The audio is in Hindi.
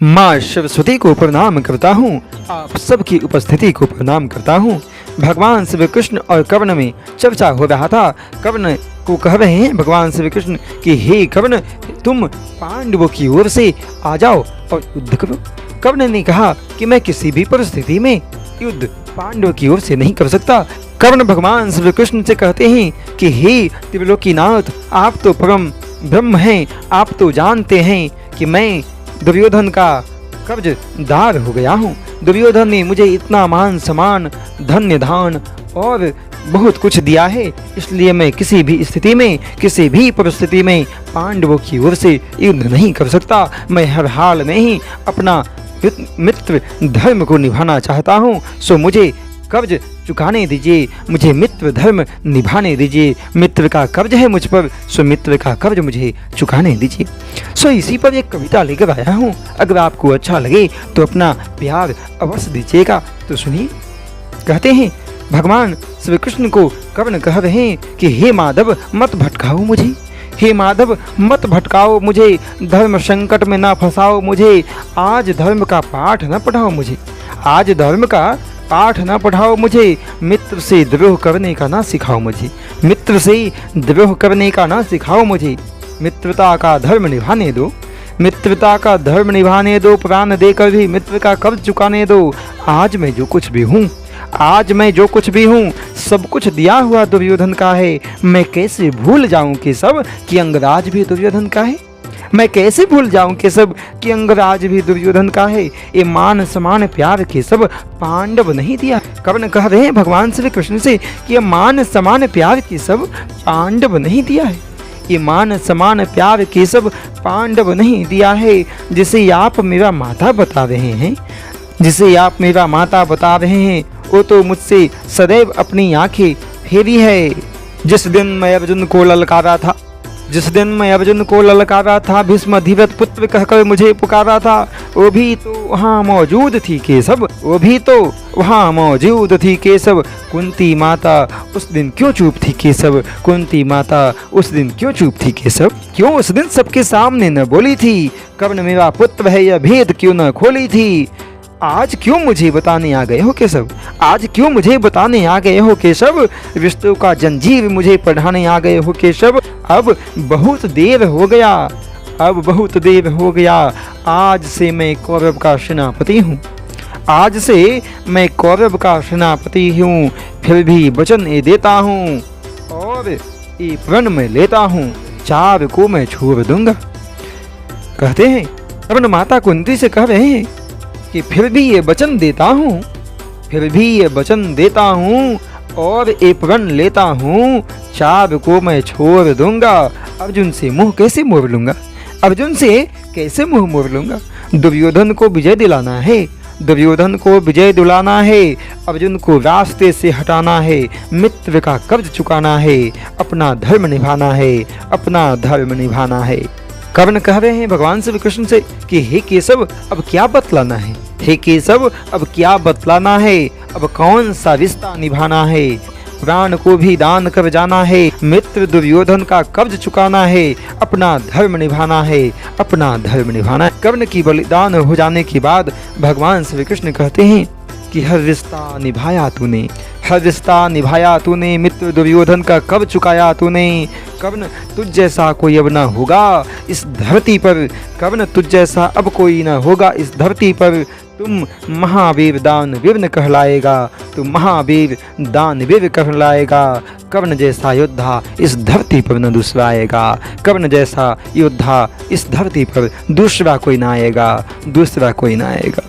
माँ सरस्वती को प्रणाम करता हूँ, आप सबकी उपस्थिति को प्रणाम करता हूँ। भगवान श्री कृष्ण और कर्ण में चर्चा हो रहा था। कर्ण को कह रहे हैं भगवान श्री कृष्ण कि हे कर्ण, तुम पांडवों की ओर से आ जाओ और युद्ध करो। कर्ण ने कहा कि मैं किसी भी परिस्थिति में युद्ध पांडवों की ओर से नहीं कर सकता। कर्ण भगवान श्री कृष्ण से कहते हैं कि हे त्रिलोकीनाथ, आप तो परम ब्रह्म हैं, आप तो जानते हैं कि मैं दुर्योधन का कर्जदार हो गया हूँ। दुर्योधन ने मुझे इतना मान सम्मान, धन्य धान और बहुत कुछ दिया है, इसलिए मैं किसी भी स्थिति में, किसी भी परिस्थिति में पांडवों की ओर से युद्ध नहीं कर सकता। मैं हर हाल में ही अपना मित्र धर्म को निभाना चाहता हूँ। सो मुझे कर्ज चुकाने दीजिए, मुझे मित्र धर्म निभाने दीजिए। मित्र का कर्ज है मुझ पर, सो मित्र का कर्ज मुझे चुकाने दीजिए। सो इसी पर एक कविता लेकर आया हूँ। अगर आपको अच्छा लगे तो अपना प्यार अवश्य दीजिएगा। तो सुनिए, कहते हैं भगवान श्री कृष्ण को कर्ण कह रहे हैं कि हे माधव, मत भटकाओ मुझे, हे माधव मत भटकाओ मुझे, धर्म संकट में ना फंसाओ मुझे। आज धर्म का पाठ न पढ़ाओ मुझे, आज धर्म का पाठ न पढ़ाओ मुझे। मित्र से द्रोह करने का ना सिखाओ मुझे, मित्र से द्रोह करने का ना सिखाओ मुझे। मित्रता का धर्म निभाने दो, मित्रता का धर्म निभाने दो। प्राण देकर भी मित्र का कर्ज चुकाने दो। आज मैं जो कुछ भी हूँ, आज मैं जो कुछ भी हूँ, सब कुछ दिया हुआ दुर्योधन का है। मैं कैसे भूल जाऊँ कि सब कि अंगराज भी दुर्योधन का है। मैं कैसे भूल जाऊं कि सब कि अंगराज भी दुर्योधन का है। ये मान समान प्यार के सब पांडव नहीं दिया। कर्ण कह रहे हैं भगवान श्री कृष्ण से कि ये मान समान प्यार के सब पांडव नहीं दिया है, ये मान समान प्यार के सब पांडव नहीं दिया है। जिसे आप मेरा माता बता रहे हैं, जिसे आप मेरा माता बता रहे हैं, वो तो मुझसे सदैव अपनी आंखें फेरी है। जिस दिन मैं अर्जुन को ललकारा था, जिस दिन मैं अर्जुन को ललकारा था, भीष्म धीरथ पुत्र कहकर मुझे पुकारा था, वो भी तो वहाँ मौजूद थी केशव, वो भी तो वहाँ मौजूद थी केशव। कुंती माता उस दिन क्यों चुप थी केशव, कुंती माता उस दिन क्यों चुप थी केशव। क्यों उस दिन सबके सामने न बोली थी, कर्ण मेरा पुत्र है यह भेद क्यों न खोली थी। आज क्यों मुझे बताने आ गए हो केशव, आज क्यों मुझे बताने आ गए हो केशव। रिश्तों का जंजीर मुझे पढ़ाने आ गए हो केशव। अब बहुत देर हो गया, अब बहुत देर हो गया। आज से मैं कौरव का सेनापति हूँ, आज से मैं कौरव का सेनापति हूँ। फिर भी वचन ये देता हूँ और ये प्रण में लेता हूँ, चार को मैं छोड़ दूंगा। कहते हैं कर्ण माता कुंती से कह रहे हैं कि फिर भी ये वचन देता हूँ, फिर भी ये वचन देता हूँ और ये प्रण लेता हूँ, चार को मैं छोड़ दूंगा। अर्जुन से मुंह कैसे मोड़ लूंगा, अर्जुन से कैसे मुंह मोड़ लूंगा। दुर्योधन को विजय दिलाना है, दुर्योधन को विजय दिलाना है, अर्जुन को रास्ते से हटाना है, मित्र का कर्ज चुकाना है, अपना धर्म निभाना है, अपना धर्म निभाना है। कर्ण कह रहे हैं भगवान श्री कृष्ण से कि हे केशव, अब क्या बतलाना है, हे केशव अब क्या बतलाना है, अब कौन सा रिश्ता निभाना है। प्राण को भी दान कर जाना है, मित्र दुर्योधन का कर्ज चुकाना है, अपना धर्म निभाना है, अपना धर्म निभाना है। कर्ण की बलिदान हो जाने के बाद भगवान श्री कृष्ण कहते हैं कि हर रिश्ता निभाया तूने, हर रिश्ता निभाया तूने, मित्र दुर्योधन का कर्ज चुकाया तूने। कर्ण तुझ जैसा कोई अब न होगा इस धरती पर, कर्ण तुझ जैसा अब कोई न होगा इस धरती पर। तुम महावीर दानवीर न कहलाएगा, तुम महावीर दानवीर कहलाएगा। कर्ण जैसा योद्धा इस धरती पर न दूसरा आएगा, कर्ण जैसा योद्धा इस धरती पर दूसरा कोई ना आएगा, दूसरा कोई ना आएगा।